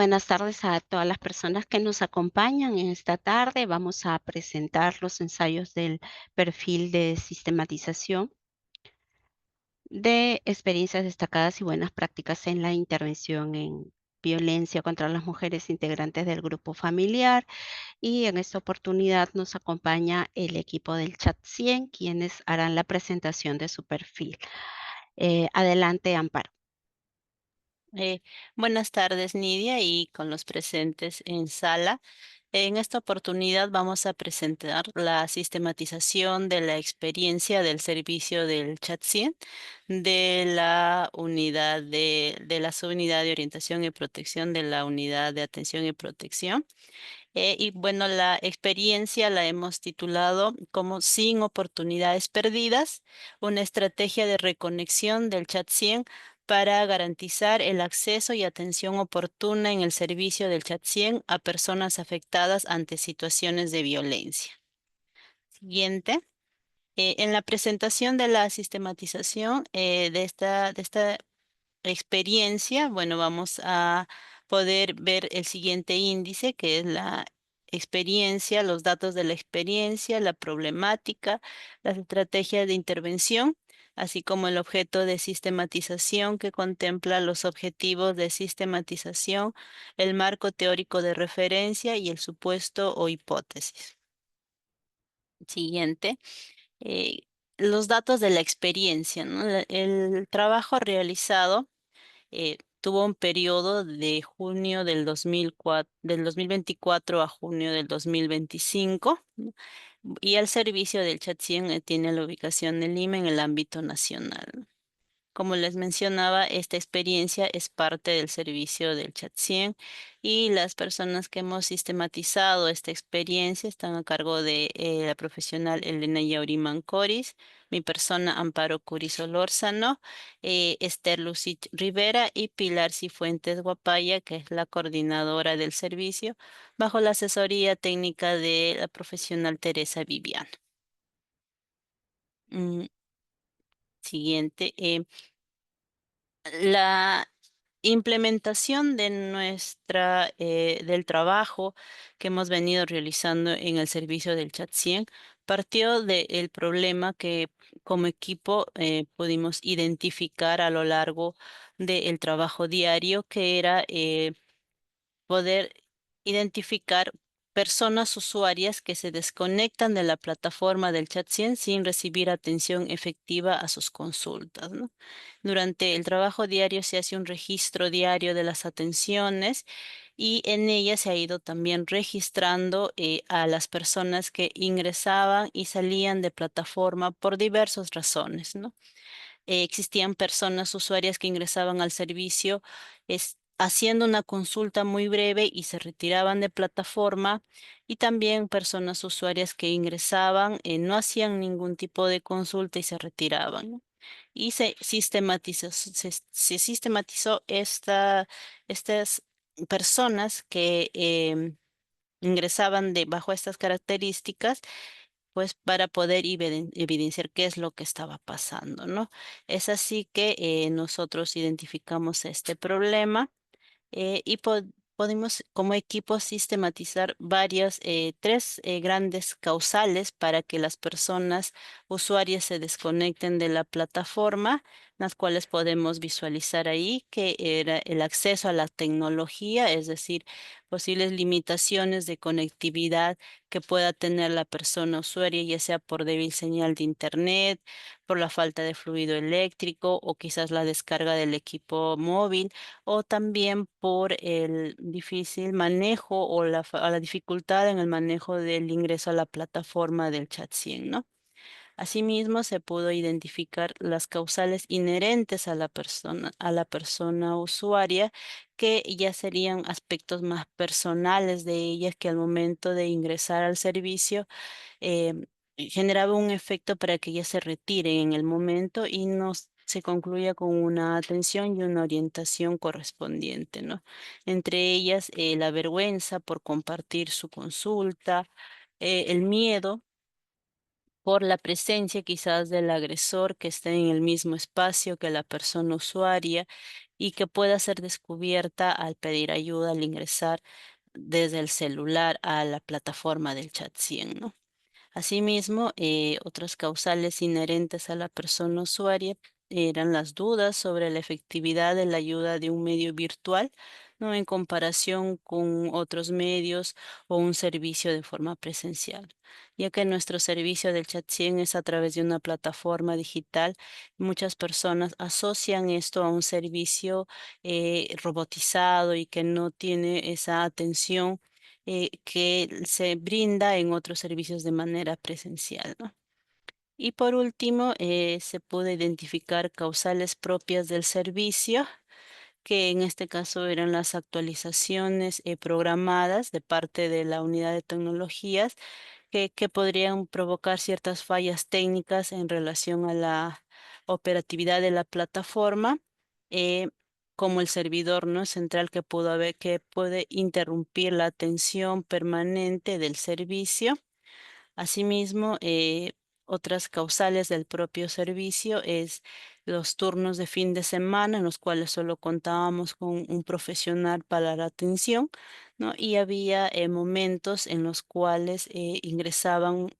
Buenas tardes a todas las personas que nos acompañan en esta tarde. Vamos a presentar los ensayos del perfil de sistematización de experiencias destacadas y buenas prácticas en la intervención en violencia contra las mujeres integrantes del grupo familiar. Y en esta oportunidad nos acompaña el equipo del Chat 100, quienes harán la presentación de su perfil. Adelante, Amparo. Eh, Buenas tardes, Nidia, y con los presentes en sala. En esta oportunidad vamos a presentar la sistematización de la experiencia del servicio del chat 100 de la unidad de la subunidad de orientación y protección de la unidad de atención y protección. Y bueno, la experiencia la hemos titulado como Sin oportunidades perdidas, una estrategia de reconexión del chat 100 para garantizar el acceso y atención oportuna en el servicio del chat 100 a personas afectadas ante situaciones de violencia. Siguiente. En la presentación de la sistematización de esta experiencia, bueno, vamos a poder ver el siguiente índice, que es la experiencia, los datos de la experiencia, la problemática, las estrategias de intervención, así como el objeto de sistematización que contempla los objetivos de sistematización, el marco teórico de referencia y el supuesto o hipótesis. Siguiente. eh, los datos de la experiencia, ¿no? El trabajo realizado tuvo un periodo de junio del 2024 a junio del 2025, ¿no? Y el servicio del chat 100 tiene la ubicación en Lima en el ámbito nacional, ¿no? Como les mencionaba, esta experiencia es parte del servicio del chat 100 y las personas que hemos sistematizado esta experiencia están a cargo de la profesional Elena Yauri Mancoris, mi persona Amparo Curis Solórzano, Esther Lucich Rivera y Pilar Cifuentes Guapaya, que es la coordinadora del servicio, bajo la asesoría técnica de la profesional Teresa Viviano. Mm, Siguiente. La implementación de del trabajo que hemos venido realizando en el servicio del chat 100 partió del problema que como equipo pudimos identificar a lo largo del trabajo diario, que era poder identificar personas usuarias que se desconectan de la plataforma del chat 100 sin recibir atención efectiva a sus consultas, ¿no? Durante el trabajo diario se hace un registro diario de las atenciones y en ella se ha ido también registrando a las personas que ingresaban y salían de plataforma por diversas razones, ¿no? Existían personas usuarias que ingresaban al servicio haciendo una consulta muy breve y se retiraban de plataforma, y también personas usuarias que ingresaban, no hacían ningún tipo de consulta y se retiraban, ¿no? Y se sistematizó estas personas que ingresaban bajo estas características, pues para poder evidenciar qué es lo que estaba pasando, ¿no? Es así que nosotros identificamos este problema y podemos como equipo sistematizar tres grandes causales para que las personas usuarias se desconecten de la plataforma, las cuales podemos visualizar ahí, que era el acceso a la tecnología, es decir, posibles limitaciones de conectividad que pueda tener la persona usuaria, ya sea por débil señal de internet, por la falta de fluido eléctrico o quizás la descarga del equipo móvil, o también por el difícil manejo o la dificultad en el manejo del ingreso a la plataforma del chat 100, ¿no? Asimismo, se pudo identificar las causales inherentes a la persona usuaria, que ya serían aspectos más personales de ellas, que al momento de ingresar al servicio eh, generaba un efecto para que ellas se retiren en el momento y no se concluya con una atención y una orientación correspondiente, ¿no? Entre ellas, la vergüenza por compartir su consulta, el miedo por la presencia quizás del agresor que esté en el mismo espacio que la persona usuaria y que pueda ser descubierta al pedir ayuda, al ingresar desde el celular a la plataforma del chat 100, ¿no? Asimismo, otras causales inherentes a la persona usuaria eran las dudas sobre la efectividad de la ayuda de un medio virtual, ¿no? En comparación con otros medios o un servicio de forma presencial, ya que nuestro servicio del chat 100 es a través de una plataforma digital. Muchas personas asocian esto a un servicio robotizado y que no tiene esa atención que se brinda en otros servicios de manera presencial, ¿no? Y por último, se puede identificar causales propias del servicio, que en este caso eran las actualizaciones programadas de parte de la unidad de tecnologías que podrían provocar ciertas fallas técnicas en relación a la operatividad de la plataforma, eh, como el servidor no central que pudo haber, que puede interrumpir la atención permanente del servicio. Asimismo, otras causales del propio servicio es los turnos de fin de semana en los cuales solo contábamos con un profesional para la atención, ¿no? Y había momentos en los cuales ingresaban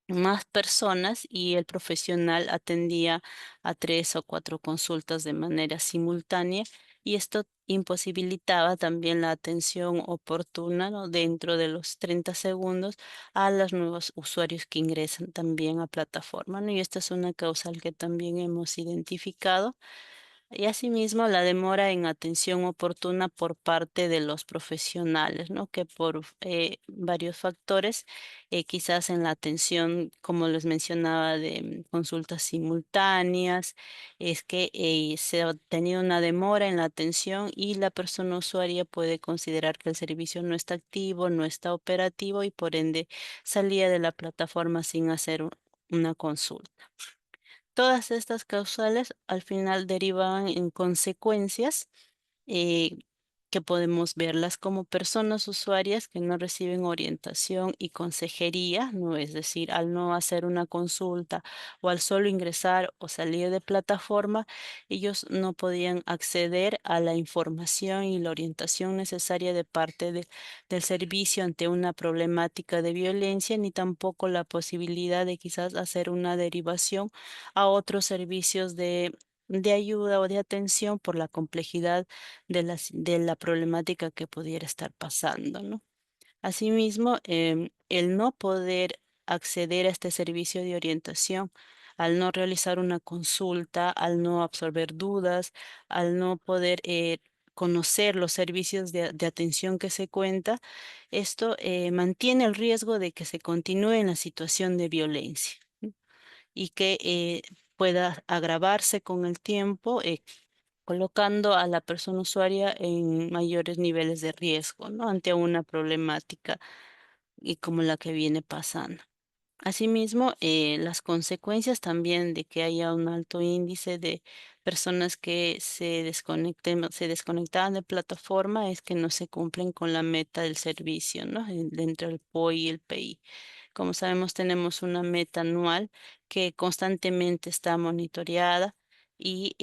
más personas y el profesional atendía a 3 o 4 consultas de manera simultánea y esto imposibilitaba también la atención oportuna, ¿no? Dentro de los 30 segundos a los nuevos usuarios que ingresan también a plataforma, ¿no? Y esta es una causal que también hemos identificado. Y asimismo, la demora en atención oportuna por parte de los profesionales, ¿no? Que por varios factores, quizás en la atención, como les mencionaba, de consultas simultáneas, es que se ha tenido una demora en la atención y la persona usuaria puede considerar que el servicio no está activo, no está operativo y por ende salía de la plataforma sin hacer una consulta. Todas estas causales al final derivan en consecuencias eh, que podemos verlas como personas usuarias que no reciben orientación y consejería, ¿no? Es decir, al no hacer una consulta o al solo ingresar o salir de plataforma, ellos no podían acceder a la información y la orientación necesaria de parte del servicio ante una problemática de violencia, ni tampoco la posibilidad de quizás hacer una derivación a otros servicios de ayuda o de atención por la complejidad de la problemática que pudiera estar pasando, ¿no? Asimismo, el no poder acceder a este servicio de orientación, al no realizar una consulta, al no absorber dudas, al no poder conocer los servicios de atención que se cuenta, esto mantiene el riesgo de que se continúe en la situación de violencia, ¿no? Y que pueda agravarse con el tiempo, colocando a la persona usuaria en mayores niveles de riesgo, ¿no? Ante una problemática y como la que viene pasando. Asimismo, las consecuencias también de que haya un alto índice de personas que se desconectaban de plataforma es que no se cumplen con la meta del servicio, ¿no? Dentro del POI y el PI. Como sabemos, tenemos una meta anual que constantemente está monitoreada y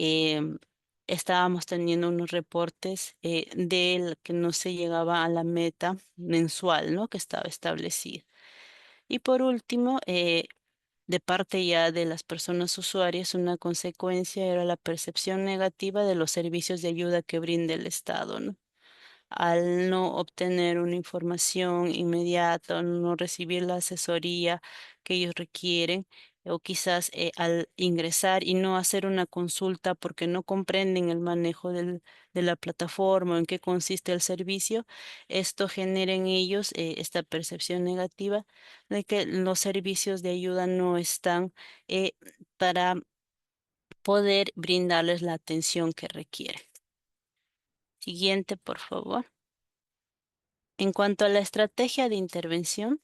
estábamos teniendo unos reportes de que no se llegaba a la meta mensual, ¿no? Que estaba establecida. Y por último, de parte ya de las personas usuarias, una consecuencia era la percepción negativa de los servicios de ayuda que brinda el Estado, ¿no? Al no obtener una información inmediata, no recibir la asesoría que ellos requieren, o quizás al ingresar y no hacer una consulta porque no comprenden el manejo de la plataforma o en qué consiste el servicio, esto genera en ellos esta percepción negativa de que los servicios de ayuda no están eh, para poder brindarles la atención que requieren. Siguiente, por favor. En cuanto a la estrategia de intervención,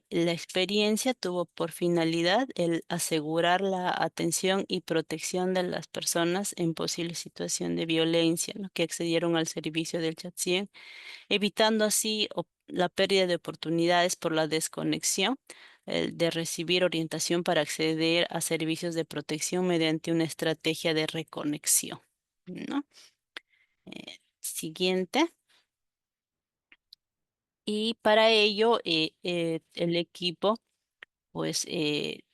la experiencia tuvo por finalidad el asegurar la atención y protección de las personas en posible situación de violencia, ¿no? Que accedieron al servicio del chat 100, evitando así la pérdida de oportunidades por la desconexión, el de recibir orientación para acceder a servicios de protección mediante una estrategia de reconexión, ¿no? Siguiente. Y para ello, el equipo, pues,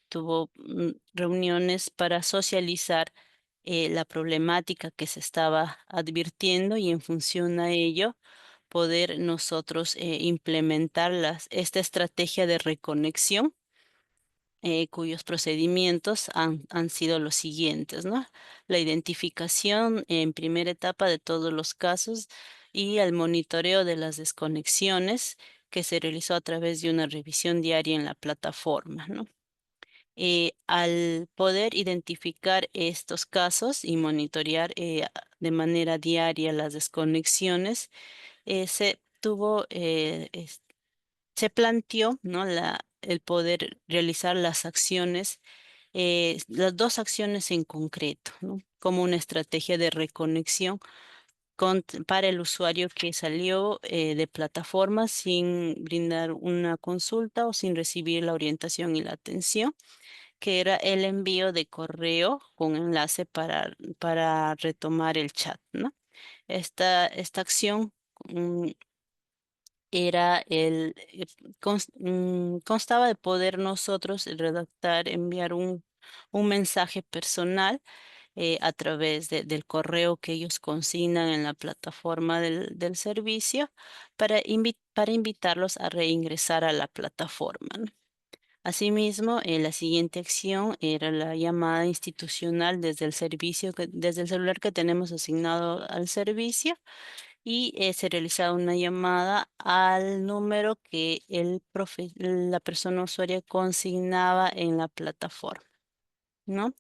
tuvo reuniones para socializar la problemática que se estaba advirtiendo y en función a ello poder nosotros implementar esta estrategia de reconexión, cuyos procedimientos han sido los siguientes, ¿no? La identificación en primera etapa de todos los casos y el monitoreo de las desconexiones que se realizó a través de una revisión diaria en la plataforma, ¿no? Al poder identificar estos casos y monitorear de manera diaria las desconexiones, se tuvo, se planteó, ¿no? El poder realizar las acciones, las dos acciones en concreto, ¿no? Como una estrategia de reconexión para el usuario que salió de plataforma sin brindar una consulta o sin recibir la orientación y la atención, que era el envío de correo con enlace para retomar el chat, ¿no? Esta acción mm, era constaba de poder nosotros redactar, enviar un mensaje personal a través del correo que ellos consignan en la plataforma del servicio para invitarlos a reingresar a la plataforma, ¿no? Asimismo, la siguiente acción era la llamada institucional desde el servicio, desde el celular que tenemos asignado al servicio y se realizaba una llamada al número que la persona usuaria consignaba en la plataforma, ¿no?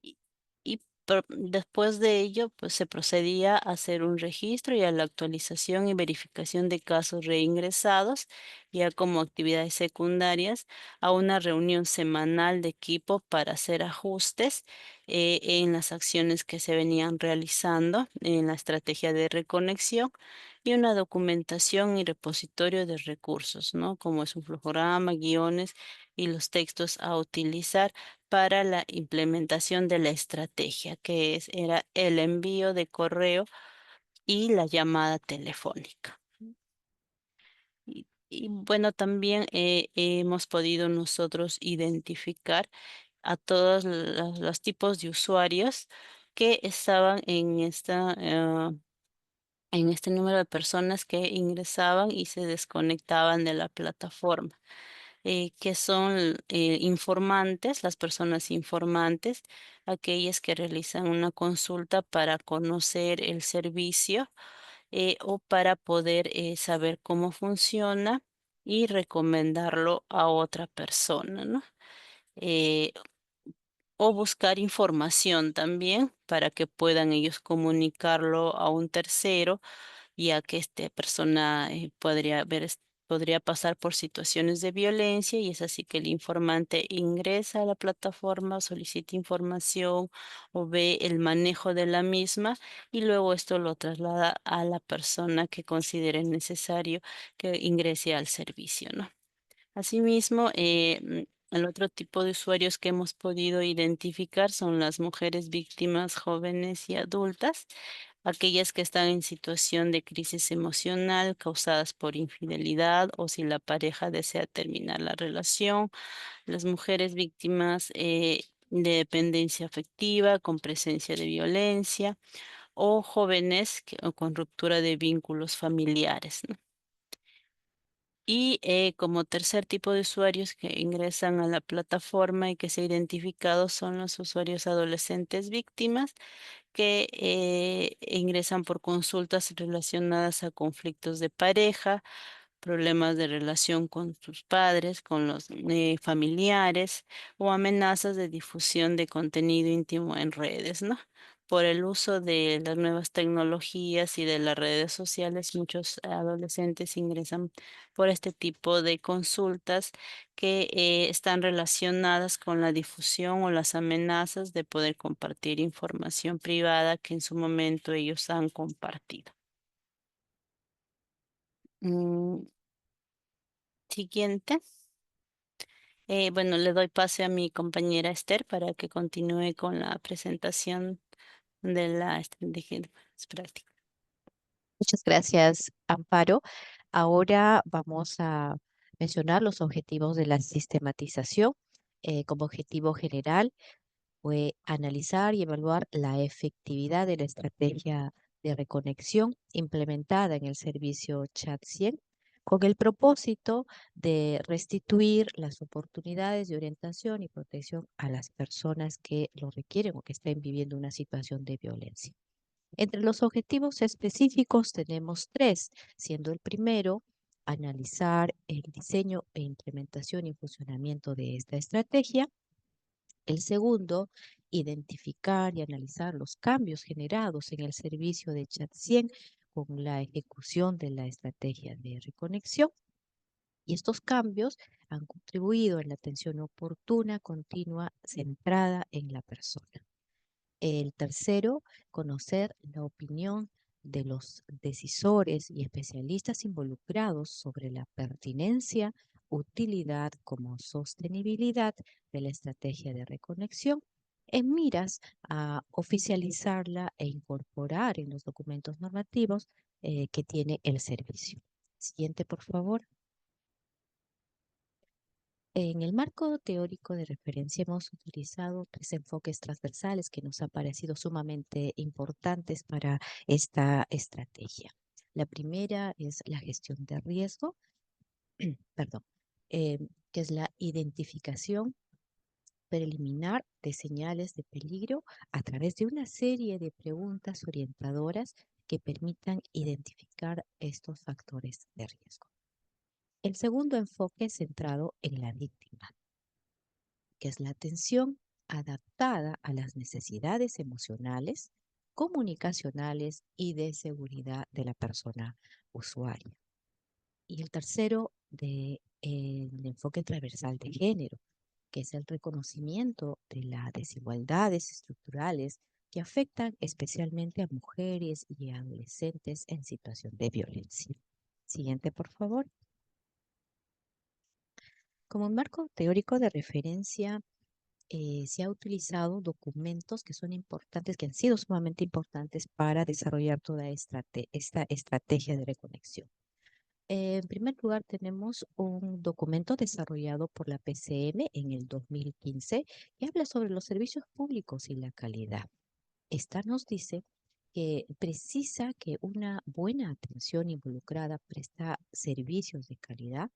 Y, después de ello, pues se procedía a hacer un registro y a la actualización y verificación de casos reingresados, ya como actividades secundarias, a una reunión semanal de equipo para hacer ajustes en las acciones que se venían realizando en la estrategia de reconexión y una documentación y repositorio de recursos, ¿no? Como es un flujograma, guiones y los textos a utilizar para la implementación de la estrategia, era el envío de correo y la llamada telefónica. Y bueno, también hemos podido nosotros identificar a todos los tipos de usuarios que estaban en este número de personas que ingresaban y se desconectaban de la plataforma, que son informantes, las personas informantes, aquellas que realizan una consulta para conocer el servicio o para poder saber cómo funciona y recomendarlo a otra persona, ¿no? Eh, o buscar información también para que puedan ellos comunicarlo a un tercero, ya que esta persona podría pasar por situaciones de violencia y es así que el informante ingresa a la plataforma, solicita información o ve el manejo de la misma y luego esto lo traslada a la persona que considere necesario que ingrese al servicio, ¿no? Asimismo, el otro tipo de usuarios que hemos podido identificar son las mujeres víctimas jóvenes y adultas, aquellas que están en situación de crisis emocional causadas por infidelidad o si la pareja desea terminar la relación, las mujeres víctimas de dependencia afectiva con presencia de violencia o jóvenes o con ruptura de vínculos familiares, ¿no? Y como tercer tipo de usuarios que ingresan a la plataforma y que se ha identificado son los usuarios adolescentes víctimas que ingresan por consultas relacionadas a conflictos de pareja, problemas de relación con sus padres, con los familiares o amenazas de difusión de contenido íntimo en redes, ¿no? Por el uso de las nuevas tecnologías y de las redes sociales, muchos adolescentes ingresan por este tipo de consultas que están relacionadas con la difusión o las amenazas de poder compartir información privada que en su momento ellos han compartido. Mm, Siguiente. Bueno, le doy pase a mi compañera Esther para que continúe con la presentación de la estrategia de buenas prácticas. Muchas gracias, Amparo. Ahora vamos a mencionar los objetivos de la sistematización. Como objetivo general fue analizar y evaluar la efectividad de la estrategia de reconexión implementada en el servicio Chat 100 con el propósito de restituir las oportunidades de orientación y protección a las personas que lo requieren o que estén viviendo una situación de violencia. Entre los objetivos específicos tenemos tres, siendo el primero analizar el diseño e implementación y funcionamiento de esta estrategia. El segundo, identificar y analizar los cambios generados en el servicio de Chat 100 con la ejecución de la estrategia de reconexión. Y estos cambios han contribuido en la atención oportuna, continua, centrada en la persona. El tercero, conocer la opinión de los decisores y especialistas involucrados sobre la pertinencia, utilidad como sostenibilidad de la estrategia de reconexión en miras a oficializarla e incorporar en los documentos normativos que tiene el servicio. Siguiente, por favor. En el marco teórico de referencia hemos utilizado tres enfoques transversales que nos han parecido sumamente importantes para esta estrategia. La primera es la gestión de riesgo, perdón, que es la identificación preliminar de señales de peligro a través de una serie de preguntas orientadoras que permitan identificar estos factores de riesgo. El segundo enfoque es centrado en la víctima, que es la atención adaptada a las necesidades emocionales, comunicacionales y de seguridad de la persona usuaria. Y el tercero, el enfoque transversal de género, que es el reconocimiento de las desigualdades estructurales que afectan especialmente a mujeres y adolescentes en situación de violencia. Siguiente, por favor. Como marco teórico de referencia, se ha utilizado documentos que son importantes, que han sido sumamente importantes para desarrollar toda esta estrategia de reconexión. En primer lugar, tenemos un documento desarrollado por la PCM en el 2015 que habla sobre los servicios públicos y la calidad. Esta nos dice que precisa que una buena atención involucrada presta servicios de calidad.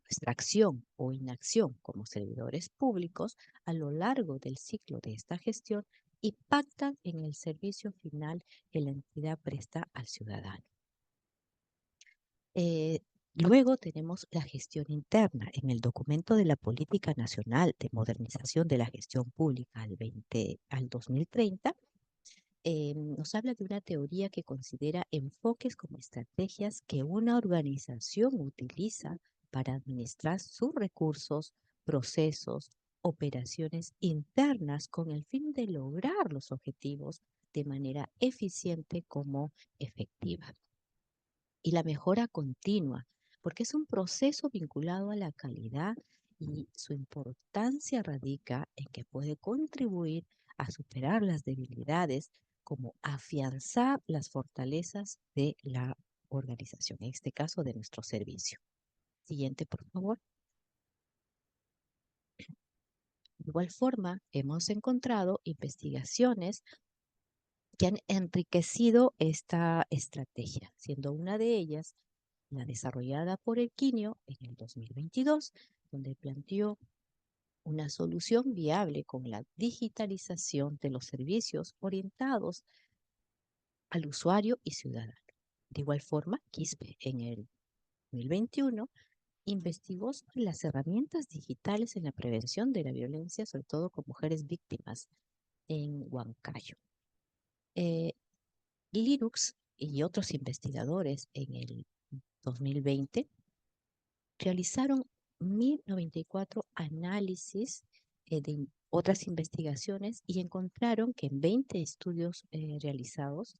Nuestra acción o inacción como servidores públicos a lo largo del ciclo de esta gestión impactan en el servicio final que la entidad presta al ciudadano. Eh, Luego tenemos la gestión interna. En el documento de la Política Nacional de Modernización de la Gestión Pública al 2030, nos habla de una teoría que considera enfoques como estrategias que una organización utiliza para administrar sus recursos, procesos, operaciones internas con el fin de lograr los objetivos de manera eficiente como efectiva. Y la mejora continua, porque es un proceso vinculado a la calidad y su importancia radica en que puede contribuir a superar las debilidades como afianzar las fortalezas de la organización, en este caso de nuestro servicio. Siguiente, por favor. De igual forma, hemos encontrado investigaciones que han enriquecido esta estrategia, siendo una de ellas la desarrollada por el Quinio en el 2022, donde planteó una solución viable con la digitalización de los servicios orientados al usuario y ciudadano. De igual forma, Quispe en el 2021 investigó sobre las herramientas digitales en la prevención de la violencia, sobre todo con mujeres víctimas en Huancayo. Linux y otros investigadores en el 2020 realizaron 1094 análisis de otras investigaciones y encontraron que en 20 estudios realizados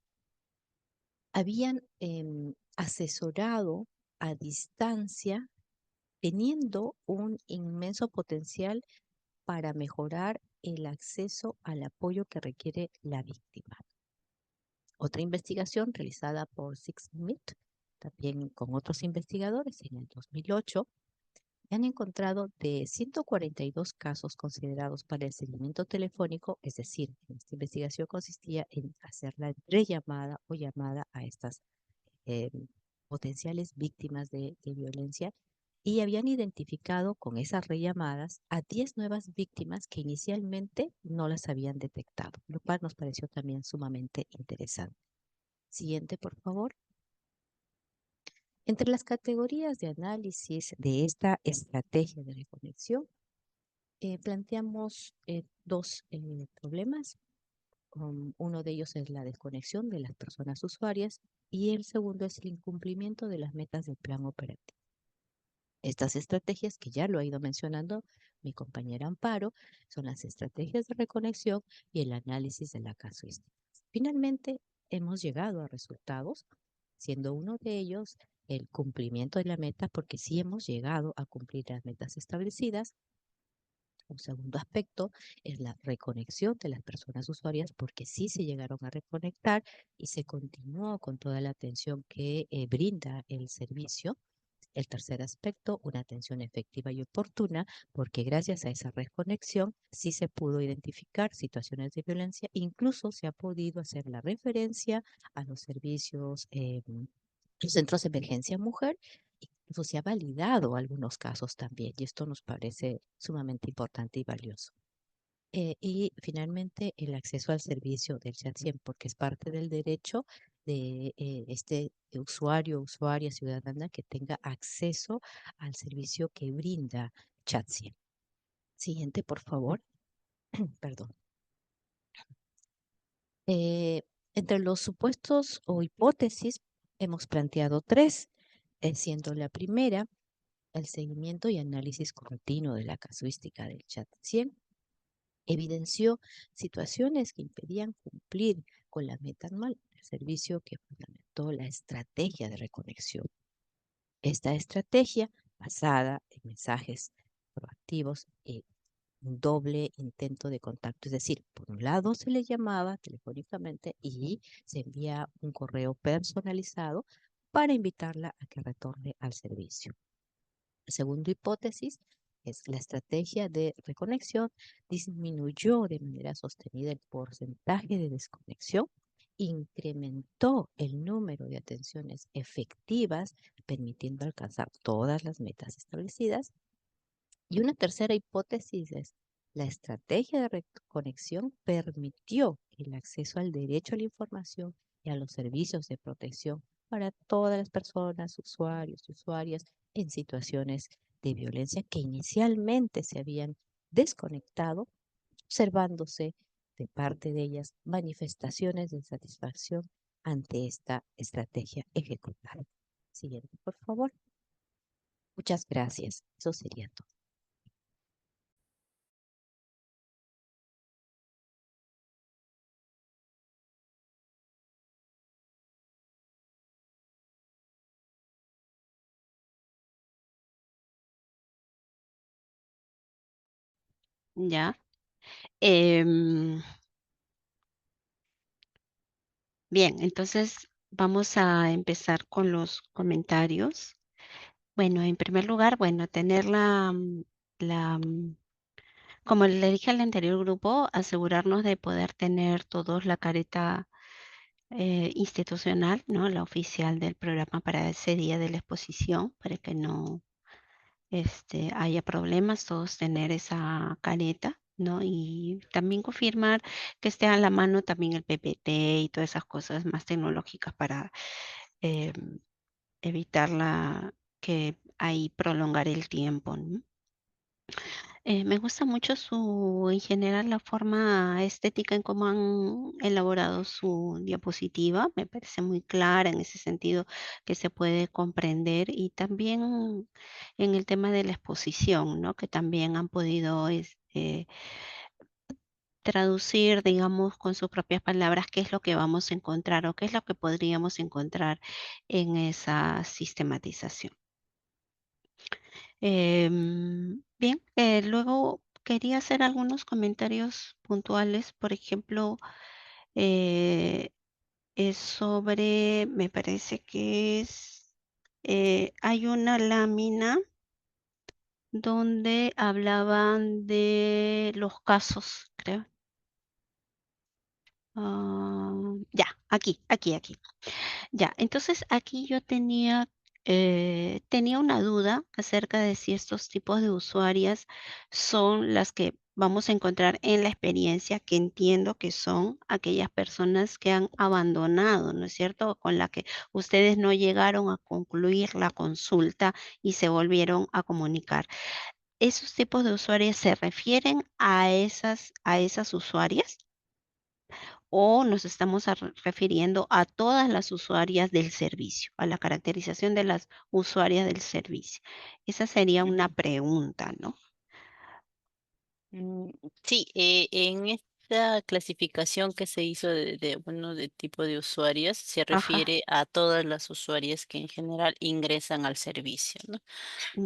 habían asesorado a distancia teniendo un inmenso potencial para mejorar el acceso al apoyo que requiere la víctima. Otra investigación realizada por Sixsmith, también con otros investigadores en el 2008, han encontrado de 142 casos considerados para el seguimiento telefónico, es decir, esta investigación consistía en hacer la rellamada o llamada a estas eh, potenciales víctimas de violencia, y habían identificado con esas rellamadas a 10 nuevas víctimas que inicialmente no las habían detectado, lo cual nos pareció también sumamente interesante. Siguiente, por favor. Entre las categorías de análisis de esta estrategia de reconexión, planteamos dos problemas. Uno de ellos es la desconexión de las personas usuarias y el segundo es el incumplimiento de las metas del plan operativo. Estas estrategias, que ya lo ha ido mencionando mi compañera Amparo, son las estrategias de reconexión y el análisis de la casuística. Finalmente, hemos llegado a resultados, siendo uno de ellos el cumplimiento de la meta, porque sí hemos llegado a cumplir las metas establecidas. Un segundo aspecto es la reconexión de las personas usuarias, porque sí se llegaron a reconectar y se continuó con toda la atención que brinda el servicio. El tercer aspecto, una atención efectiva y oportuna, porque gracias a esa reconexión sí se pudo identificar situaciones de violencia, incluso se ha podido hacer la referencia a los servicios, los centros de emergencia mujer, incluso se ha validado algunos casos también, y esto nos parece sumamente importante y valioso. Y finalmente, el acceso al servicio del chat 100, porque es parte del derecho de este usuario, usuaria, ciudadana, que tenga acceso al servicio que brinda chat 100. Siguiente, por favor. Perdón. Entre los supuestos o hipótesis hemos planteado tres, siendo la primera el seguimiento y análisis continuo de la casuística del chat 100. Evidenció situaciones que impedían cumplir con la meta anual del servicio, que fundamentó la estrategia de reconexión. Esta estrategia, basada en mensajes proactivos y un doble intento de contacto, es decir, por un lado se le llamaba telefónicamente y se envía un correo personalizado para invitarla a que retorne al servicio. La segunda hipótesis es la estrategia de reconexión disminuyó de manera sostenida el porcentaje de desconexión, incrementó el número de atenciones efectivas, permitiendo alcanzar todas las metas establecidas. Y una tercera hipótesis es la estrategia de reconexión permitió el acceso al derecho a la información y a los servicios de protección para todas las personas, usuarios y usuarias en situaciones de violencia que inicialmente se habían desconectado, observándose de parte de ellas manifestaciones de satisfacción ante esta estrategia ejecutada. Siguiente, por favor. Muchas gracias. Eso sería todo. Ya. Em, Bien, entonces vamos a empezar con los comentarios. Bueno, en primer lugar, bueno, tener como le dije al anterior grupo, asegurarnos de poder tener todos la careta institucional, ¿no? La oficial del programa para ese día de la exposición, para que no haya problemas, todos tener esa careta, ¿no? Y también confirmar que esté a la mano también el PPT y todas esas cosas más tecnológicas para eh, evitar que ahí prolongar el tiempo, ¿no? Me gusta mucho en general, la forma estética en cómo han elaborado su diapositiva. Me parece muy clara en ese sentido, que se puede comprender, y también en el tema de la exposición, ¿no? Que también han podido traducir, digamos, con sus propias palabras qué es lo que vamos a encontrar o qué es lo que podríamos encontrar en esa sistematización. Bien, luego quería hacer algunos comentarios puntuales, por ejemplo, eh, es sobre, me parece que es, hay una lámina donde hablaban de los casos, creo. Ya, aquí. Ya, entonces aquí yo tenía una duda acerca de si estos tipos de usuarias son las que vamos a encontrar en la experiencia, que entiendo que son aquellas personas que han abandonado, ¿no es cierto? Con la que ustedes no llegaron a concluir la consulta y se volvieron a comunicar. ¿Esos tipos de usuarias se refieren a esas usuarias? ¿O nos estamos refiriendo a todas las usuarias del servicio, a la caracterización de las usuarias del servicio? Esa sería una Ujú. pregunta, ¿no? Mm, sí, en esta clasificación que se hizo bueno, de tipo de usuarias, se Ajá, refiere a todas las usuarias que en general ingresan al servicio, ¿no?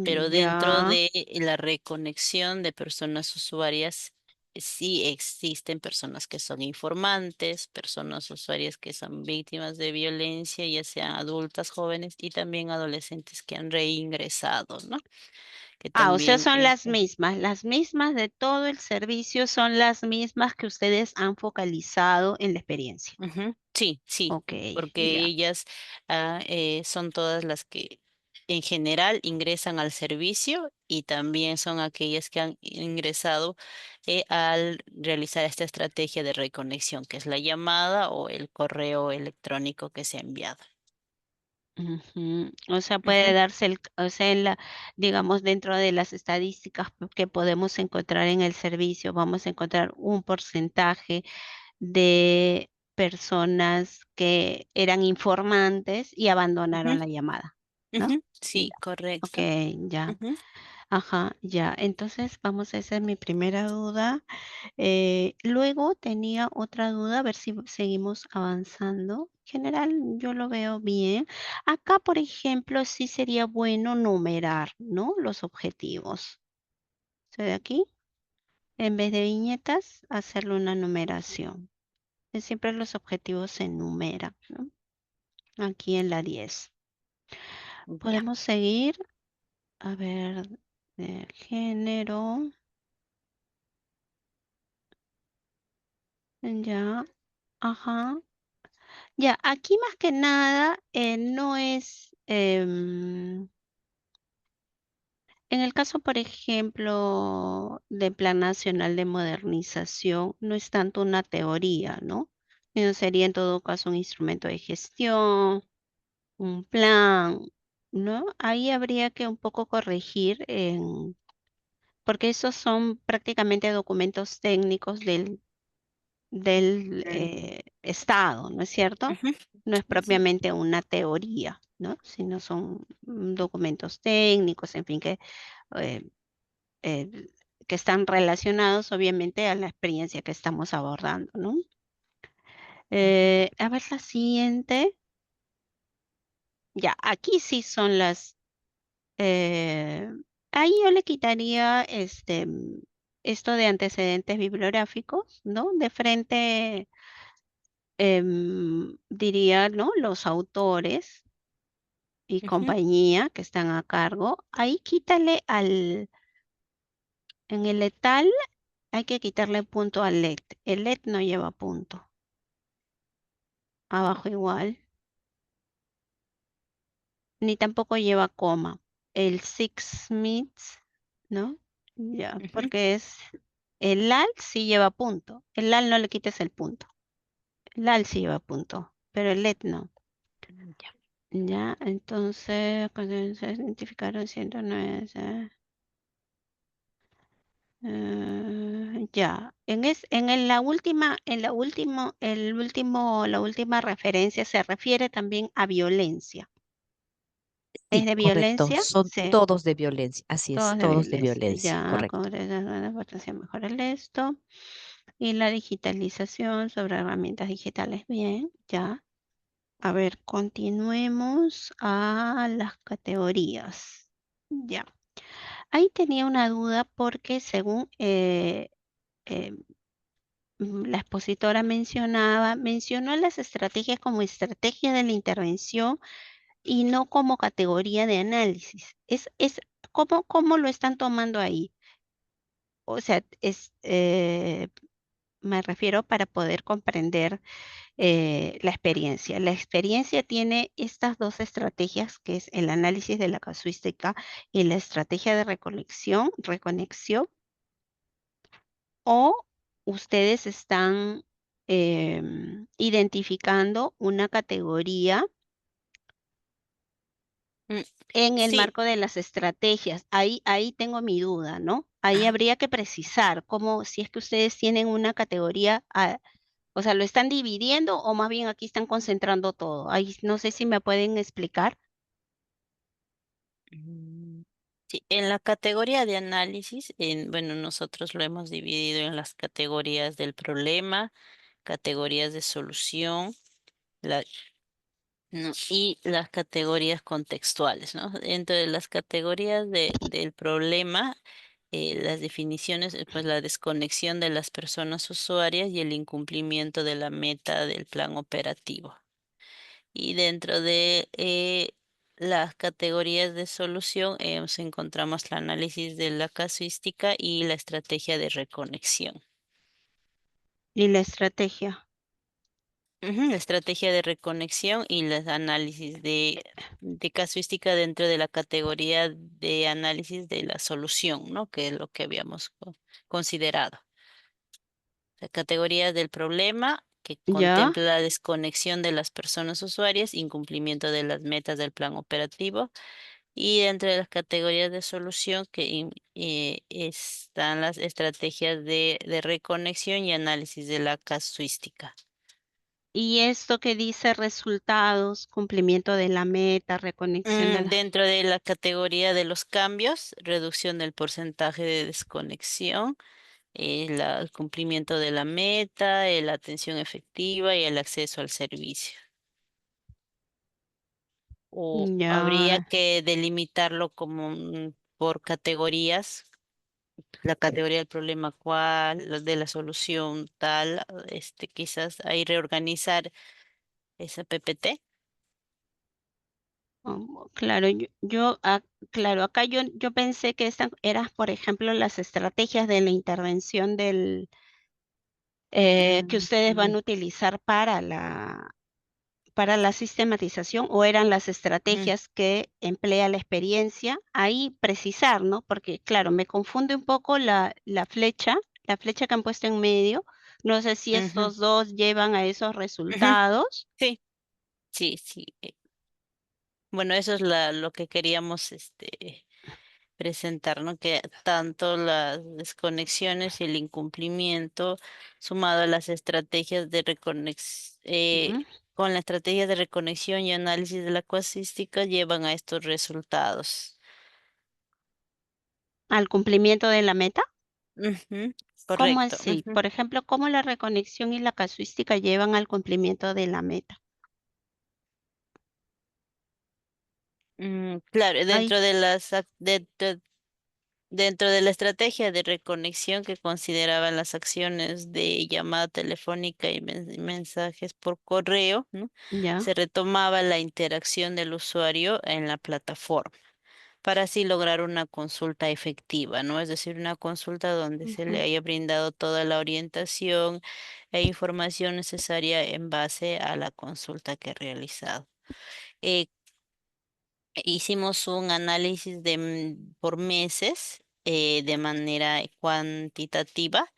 Pero dentro ya. de la reconexión de personas usuarias, sí existen personas que son informantes, personas usuarias que son víctimas de violencia, ya sean adultas, jóvenes y también adolescentes que han reingresado, ¿no? Que Ah, o sea, también son las mismas de todo el servicio, son las mismas que ustedes han focalizado en la experiencia. ujú, sí, sí, Ok, porque ya. ellas son todas las que en general ingresan al servicio y también son aquellas que han ingresado al realizar esta estrategia de reconexión, que es la llamada o el correo electrónico que se ha enviado. Ujú. O sea, puede Ujú, darse o sea, digamos, dentro de las estadísticas que podemos encontrar en el servicio, vamos a encontrar un porcentaje de personas que eran informantes y abandonaron ujú, la llamada, ¿no? ujú, Ya, sí, correcto. okey, ya. Ujú, Ajá, ya. Entonces, vamos a hacer mi primera duda. Luego tenía otra duda, a ver si seguimos avanzando. En general, yo lo veo bien. Acá, por ejemplo, sí sería bueno numerar, ¿no? Los objetivos. ¿Se ve aquí? En vez de viñetas, hacerle una numeración. Siempre los objetivos se enumeran, ¿no? Aquí en la 10. ya. Podemos seguir. A ver, de género. Ya, ajá. Ya, aquí más que nada no es, en el caso, por ejemplo, del Plan Nacional de Modernización, no es tanto una teoría, ¿no? Sino sería en todo caso un instrumento de gestión, un plan, ¿no? Ahí habría que un poco corregir porque esos son prácticamente documentos técnicos del Estado, ¿no es cierto? Ujú, No es sí, propiamente una teoría, ¿no? Sino son documentos técnicos, en fin, eh, eh, que están relacionados obviamente a la experiencia que estamos abordando, ¿no? ujú, A ver la siguiente. Ya, aquí sí son eh, ahí yo le quitaría esto de antecedentes bibliográficos, ¿no? De frente diría, ¿no? Los autores y ujú, compañía que están a cargo. Ahí quítale en el letal hay que quitarle punto al let. El let no lleva punto. Abajo igual. Ni tampoco lleva coma. El six meets, ¿no? Ya, ujú, porque el al sí lleva punto. El al no le quites el punto. El al sí lleva punto, pero el let no. ya. Ya, entonces, cuando se identificaron 109. Ya, la última referencia se refiere también a violencia. ¿Es Sí, de correcto. violencia? Son Sí, todos de violencia. Así es, todos de todos de violencia. violencia. Ya, Correcto. Congreso de Potencia Mejora esto. Y la digitalización sobre herramientas digitales. Bien, ya. A ver, continuemos a las categorías. Ya. ahí tenía una duda porque según eh, la expositora mencionó las estrategias como estrategia de la intervención y no como categoría de análisis. ¿Cómo lo están tomando ahí? O sea, me refiero para poder comprender la experiencia. La experiencia tiene estas dos estrategias, que es el análisis de la casuística y la estrategia de reconexión, o ustedes están identificando una categoría Mm, en el Sí, marco de las estrategias. Ahí tengo mi duda, ¿no? Ahí ajá. habría que precisar cómo, si es que ustedes tienen una categoría, o sea, ¿lo están dividiendo o más bien aquí están concentrando todo? Ahí no sé si me pueden explicar. Mm, Sí, en la categoría de análisis, bueno, nosotros lo hemos dividido en las categorías del problema, categorías de solución, la- ¿no? Y las categorías contextuales, ¿no? Dentro de las categorías del problema, las definiciones, pues la desconexión de las personas usuarias y el incumplimiento de la meta del plan operativo. Y dentro de las categorías de solución, encontramos el análisis de la casuística y la estrategia de reconexión. Y la estrategia. Ujú, la estrategia de reconexión y los análisis de casuística dentro de la categoría de análisis de la solución, ¿no? Que es lo que habíamos considerado. La categoría del problema, que Ya. contempla la desconexión de las personas usuarias, incumplimiento de las metas del plan operativo. Y dentro de las categorías de solución que están las estrategias de reconexión y análisis de la casuística. Y esto que dice resultados, cumplimiento de la meta, reconexión de la... Dentro de la categoría de los cambios, reducción del porcentaje de desconexión, el cumplimiento de la meta, la atención efectiva y el acceso al servicio. O habría Ya. que delimitarlo como por categorías, la categoría del problema cuál, la de la solución tal, quizás ahí reorganizar esa PPT. Claro, claro, acá yo pensé que estas eran, por ejemplo, las estrategias de la intervención que ustedes van Mm, a utilizar para la sistematización o eran las ujú, estrategias que emplea la experiencia. Ahí precisar, ¿no? Porque, claro, me confunde un poco la flecha que han puesto en medio. No sé si ujú, estos dos llevan a esos ujú. resultados. Sí, sí, sí. Bueno, eso es lo que queríamos presentar, ¿no? Que tanto las desconexiones y el incumplimiento, sumado a las estrategias de Ujú. con la estrategia de reconexión y análisis de la casuística, llevan a estos resultados. Al cumplimiento de la meta. Ujú, ¿Cómo correcto. así? Ujú. Por ejemplo, ¿cómo la reconexión y la casuística llevan al cumplimiento de la meta? Claro, Ay, dentro de la estrategia de reconexión que consideraban las acciones de llamada telefónica y mensajes por correo, ¿no? ya. Se retomaba la interacción del usuario en la plataforma para así lograr una consulta efectiva, ¿no? Es decir, una consulta donde se le Ujú. haya brindado toda la orientación e información necesaria en base a la consulta que ha realizado. Eh, Hicimos un análisis por meses de manera cuantitativa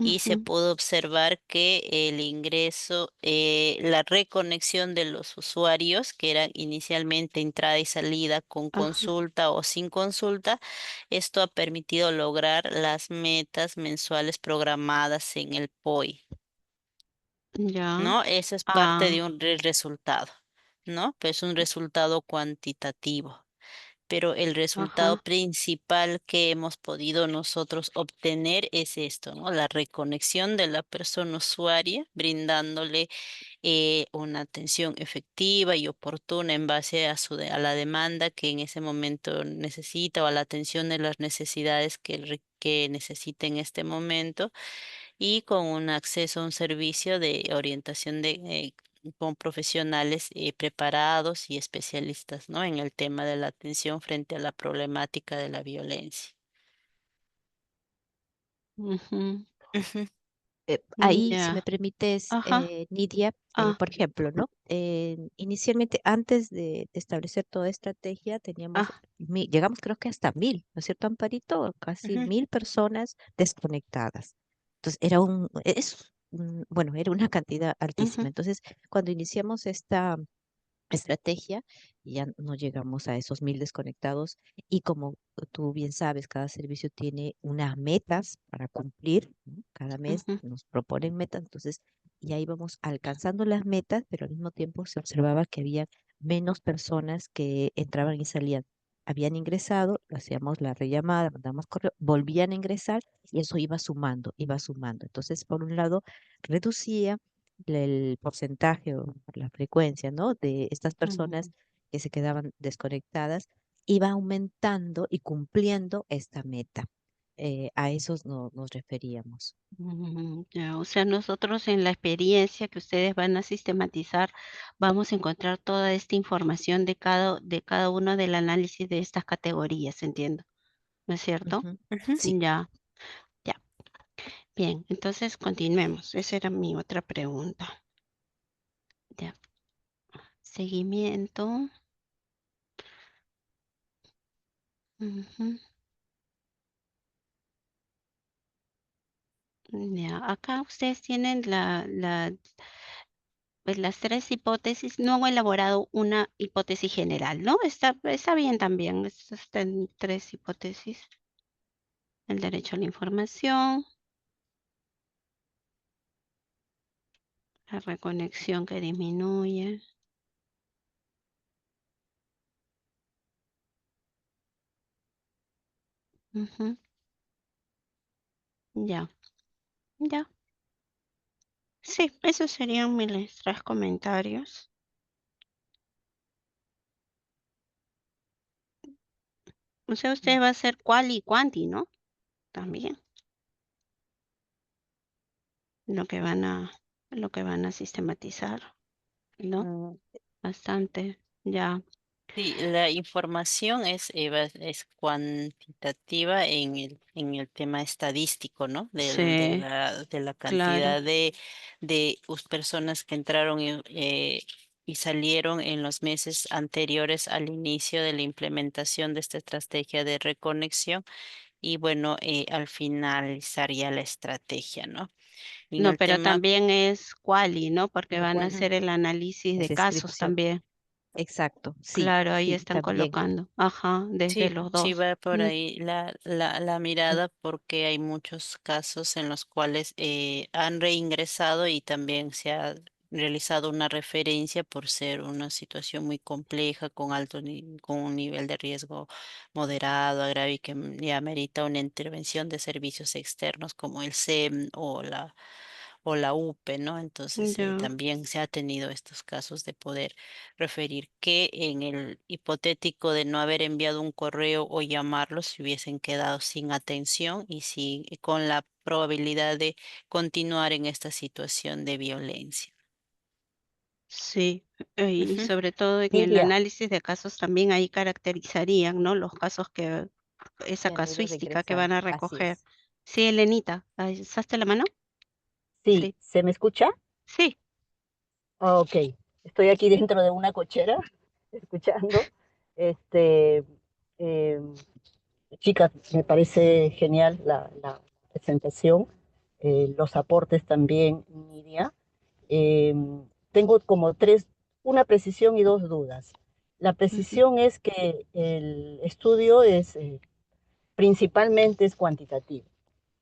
y se Ujú. pudo observar que el ingreso, la reconexión de los usuarios, que eran inicialmente entrada y salida con Ajá. consulta o sin consulta, esto ha permitido lograr las metas mensuales programadas en el POI, Ya. ¿no? Eso es parte de Ah, un resultado, ¿no? Pues un resultado cuantitativo. pero el resultado Ajá. principal que hemos podido nosotros obtener es esto, ¿no? La reconexión de la persona usuaria, brindándole una atención efectiva y oportuna en base a a la demanda que en ese momento necesita o a la atención de las necesidades que necesita en este momento y con un acceso a un servicio de orientación con profesionales preparados y especialistas, ¿no? En el tema de la atención frente a la problemática de la violencia. Ujú. Ujú, Ahí, si me Ya. permites, Ajá. Nidia, Ah, por ejemplo, ¿no? Inicialmente, antes de establecer toda estrategia, teníamos, ah. llegamos creo que hasta 1000, ¿no es cierto, Amparito? Casi ujú, 1000 personas desconectadas. Entonces, bueno, era una cantidad altísima. Ujú, Entonces, cuando iniciamos esta estrategia, ya no llegamos a esos 1000 desconectados y como tú bien sabes, cada servicio tiene unas metas para cumplir, ¿no? Cada mes ujú, nos proponen metas, entonces ya íbamos alcanzando las metas, pero al mismo tiempo se observaba que había menos personas que entraban y salían. Habían ingresado, hacíamos la rellamada, mandamos correo, volvían a ingresar y eso iba sumando, iba sumando. Entonces, por un lado, reducía el porcentaje o la frecuencia, ¿no? De estas personas ujú, que se quedaban desconectadas, iba aumentando y cumpliendo esta meta. A esos nos referíamos. Ya, o sea, nosotros en la experiencia que ustedes van a sistematizar, vamos a encontrar toda esta información de cada uno del análisis de estas categorías, entiendo, ¿no es cierto? Ujú. ujú. Sí. Ya, ya. Bien, entonces continuemos. Esa era mi otra pregunta. Ya. Seguimiento. Ujú. Ya, acá ustedes tienen pues las tres hipótesis, no han elaborado una hipótesis general, ¿no? Está bien también, están tres hipótesis. El derecho a la información, la reconexión que disminuye. Ujú. Ya, ya. Sí, esos serían mis tres comentarios. O sea, usted va a hacer cual y cuanti, ¿no? También, lo que van a, lo que van a sistematizar, ¿no? Mm, Bastante, ya. Sí, la información es cuantitativa en el tema estadístico, ¿no? Sí, De la claro. cantidad de personas que entraron y salieron en los meses anteriores al inicio de la implementación de esta estrategia de reconexión y bueno, al finalizar ya la estrategia, ¿no? En No, el pero tema también es quali, ¿no? Porque Tal van a cual, ujú, hacer el análisis es de casos descripción. también. Exacto, sí, Claro, ahí sí, están también. colocando. Ajá, desde sí, los sí dos. va por Mm, ahí la mirada porque hay muchos casos en los cuales han reingresado y también se ha realizado una referencia por ser una situación muy compleja con con un nivel de riesgo moderado, grave y que ya amerita una intervención de servicios externos como el SEM o la UPE, ¿no? Entonces, ya, también se ha tenido estos casos de poder referir que en el hipotético de no haber enviado un correo o llamarlos, se hubiesen quedado sin atención y con la probabilidad de continuar en esta situación de violencia. sí. Y Ujú. sobre todo en el Nidia, análisis de casos también ahí caracterizarían, ¿no? Los casos esa Que han ido casuística que van regresando, a así recoger. es. Sí, Elenita, ¿alzaste la mano? sí, Sí, ¿se me escucha? sí. Ok, estoy aquí dentro de una cochera escuchando. Este, eh, Chicas, me parece genial la presentación, los aportes también, Nidia. Eh, Tengo como una precisión y dos dudas. La Ujú, precisión es que el estudio principalmente es cuantitativo,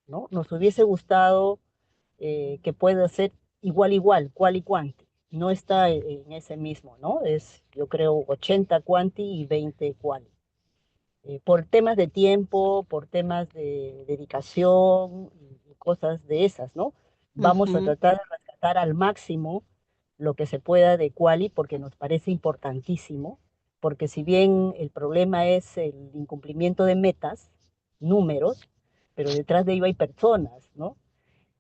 ¿no? Nos hubiese gustado que pueda ser igual, cual y cuanti. No está en ese mismo, ¿no? Es, yo creo, 80 cuanti y 20 quali. por temas de tiempo, por temas de dedicación y cosas de esas, ¿no? Vamos a Ujú, tratar de rescatar al máximo lo que se pueda de Quali porque nos parece importantísimo, porque si bien el problema es el incumplimiento de metas, números, pero detrás de ello hay personas, ¿no?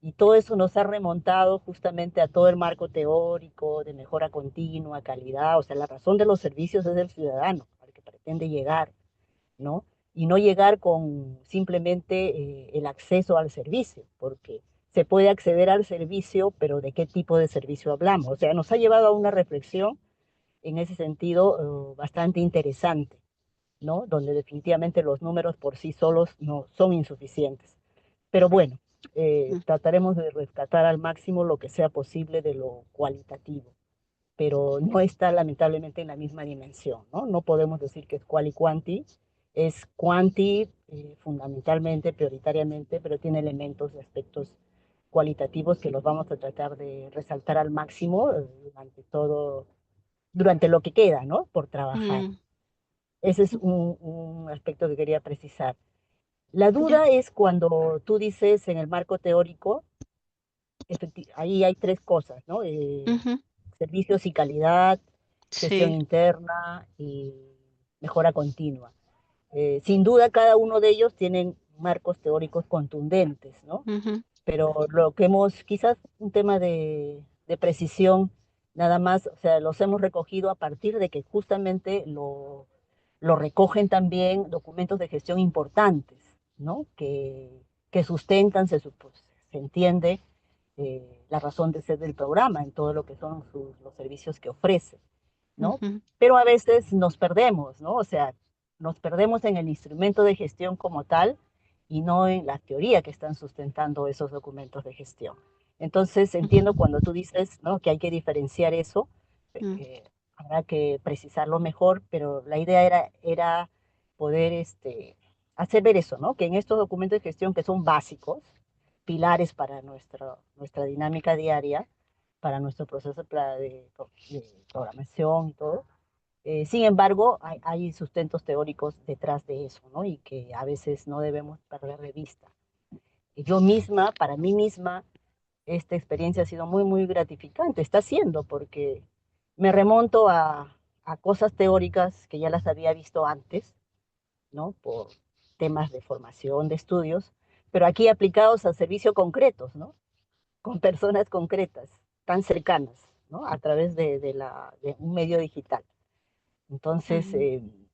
Y todo eso nos ha remontado justamente a todo el marco teórico de mejora continua, calidad, o sea, la razón de los servicios es el ciudadano, al que pretende llegar, ¿no? Y no llegar con simplemente el acceso al servicio, porque se puede acceder al servicio, pero ¿de qué tipo de servicio hablamos? O sea, nos ha llevado a una reflexión en ese sentido bastante interesante, ¿no? Donde definitivamente los números por sí solos no son insuficientes. Pero bueno, mm, trataremos de rescatar al máximo lo que sea posible de lo cualitativo, pero no está lamentablemente en la misma dimensión, ¿no? No podemos decir que es quali quanti, es quanti fundamentalmente, prioritariamente, pero tiene elementos y aspectos cualitativos que los vamos a tratar de resaltar al máximo durante todo, durante lo que queda, ¿no? Por trabajar. mm, Ese es un aspecto que quería precisar. La ya, duda es cuando tú dices en el marco teórico, ahí hay tres cosas, ¿no? ujú, Servicios y calidad, gestión sí, interna y mejora continua. Sin duda, cada uno de ellos tienen marcos teóricos contundentes, ¿no? ujú, Pero lo que hemos, quizás un tema de precisión, nada más, o sea, los hemos recogido a partir de que justamente lo recogen también documentos de gestión importantes, ¿no? Que sustentan, se entiende, la razón de ser del programa en todo lo que son los servicios que ofrece, ¿no? ujú, Pero a veces nos perdemos, ¿no? O sea, nos perdemos en el instrumento de gestión como tal y no en la teoría que están sustentando esos documentos de gestión. Entonces, entiendo ujú, cuando tú dices, ¿no? Que hay que diferenciar eso, mm, habrá que precisarlo mejor, pero la idea era poder hacer ver eso, ¿no? Que en estos documentos de gestión que son básicos, pilares para nuestra dinámica diaria, para nuestro proceso de programación y todo, sin embargo, hay sustentos teóricos detrás de eso, ¿no? Y que a veces no debemos perder de vista. Y yo misma, para mí misma, esta experiencia ha sido muy, muy gratificante. Está siendo porque me remonto a cosas teóricas que ya las había visto antes, ¿no? Por temas de formación, de estudios, pero aquí aplicados a servicios concretos, ¿no? Con personas concretas, tan cercanas, ¿no? A través de un medio digital. Entonces, mm,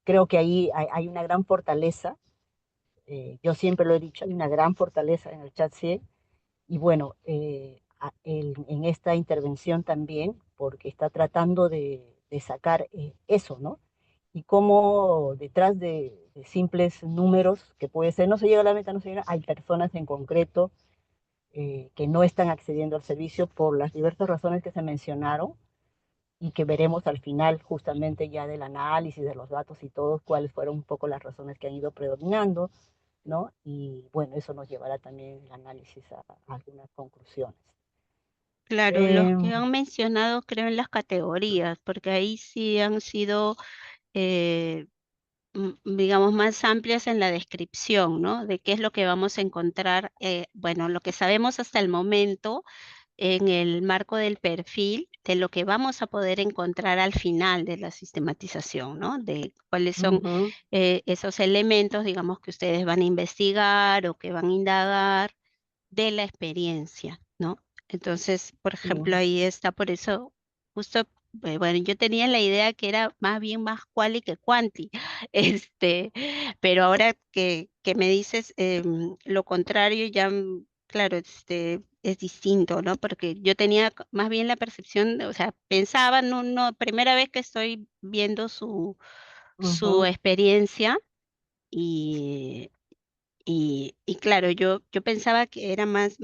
creo que ahí hay una gran fortaleza. Yo siempre lo he dicho, hay una gran fortaleza en el chat CIE. Y bueno, en esta intervención también, porque está tratando de sacar eso, ¿no? Y cómo detrás de simples números, que puede ser, no se llega a la meta, no se llega, hay personas en concreto que no están accediendo al servicio por las diversas razones que se mencionaron y que veremos al final justamente ya del análisis de los datos y todo, cuáles fueron un poco las razones que han ido predominando, ¿no? Y bueno, eso nos llevará también el análisis a algunas conclusiones. claro, los Eh, que han mencionado creo en las categorías, porque ahí sí han sido, eh, digamos, más amplias en la descripción, ¿no? De qué es lo que vamos a encontrar, bueno, lo que sabemos hasta el momento en el marco del perfil de lo que vamos a poder encontrar al final de la sistematización, ¿no? De cuáles son ujú, esos elementos, digamos, que ustedes van a investigar o que van a indagar de la experiencia, ¿no? Entonces, por sí, ejemplo, ahí está, por eso, justo, bueno, yo tenía la idea que era más bien más quali que quanti, este, pero ahora que me dices lo contrario, ya, claro, es distinto, ¿no? Porque yo tenía más bien la percepción, o sea, pensaba, no, no, primera vez que estoy viendo su ujú. experiencia y y claro, yo pensaba que era más,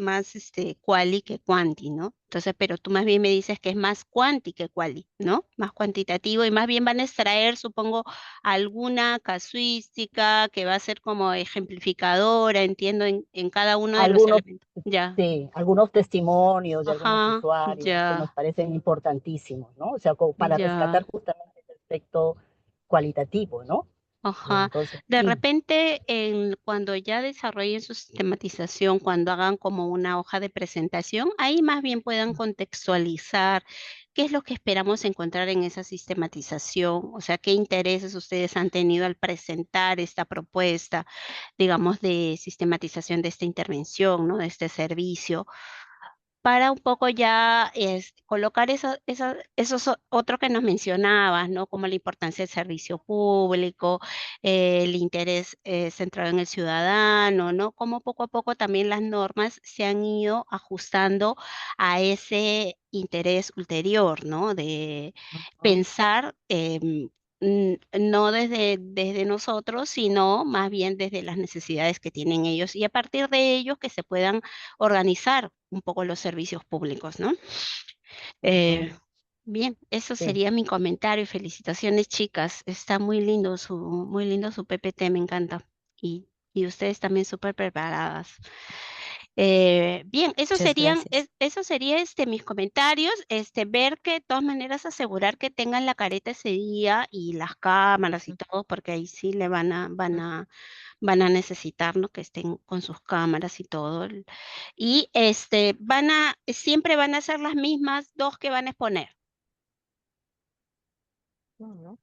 quali que quanti, ¿no? Entonces, pero tú más bien me dices que es más quanti que quali, ¿no? Más cuantitativo y más bien van a extraer, supongo, alguna casuística que va a ser como ejemplificadora, entiendo, en cada uno de los Algunos, elementos. Ya. sí, algunos testimonios de algunos Ajá, usuarios que nos ya, parecen importantísimos, ¿no? O sea, como para ya. rescatar justamente el aspecto cualitativo, ¿no? Ajá. Entonces, De sí. repente, cuando ya desarrollen su sistematización, cuando hagan como una hoja de presentación, ahí más bien puedan contextualizar qué es lo que esperamos encontrar en esa sistematización, o sea, qué intereses ustedes han tenido al presentar esta propuesta, digamos, de sistematización de esta intervención, ¿no? De este servicio para un poco ya colocar esos otros que nos mencionabas, ¿no? Como la importancia del servicio público, el interés centrado en el ciudadano, ¿no? Como poco a poco también las normas se han ido ajustando a ese interés ulterior, ¿no? De Ujú. pensar no desde nosotros, sino más bien desde las necesidades que tienen ellos y a partir de ellos que se puedan organizar un poco los servicios públicos, ¿no? Ujú, Eh, bien, eso sí. sería mi comentario. Felicitaciones, chicas. Está muy lindo su PPT, me encanta. Y ustedes también súper preparadas. Bien, Muchas gracias. eso sería mis comentarios, ver que de todas maneras asegurar que tengan la careta ese día y las cámaras y Ujú, todo, porque ahí sí le ujú. van a necesitar, ¿no? Que estén con sus cámaras y todo. Y siempre van a ser las mismas dos que van a exponer. Ujú.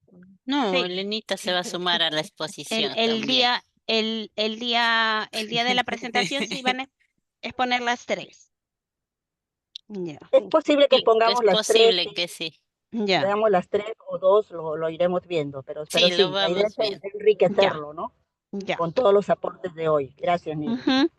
No, Sí, Elenita se va a sumar a la exposición el también. día, el día de la presentación sí van a exponer las tres. Ya, Es posible que Sí, que es pongamos las tres, posible sí, que sí. ya, veamos las tres o dos, lo iremos viendo, pero Sí, lo sí, la idea es vamos bien. ya, enriquecerlo, ¿no? ya. Con todos los aportes de hoy. Gracias, Nini. Ujú.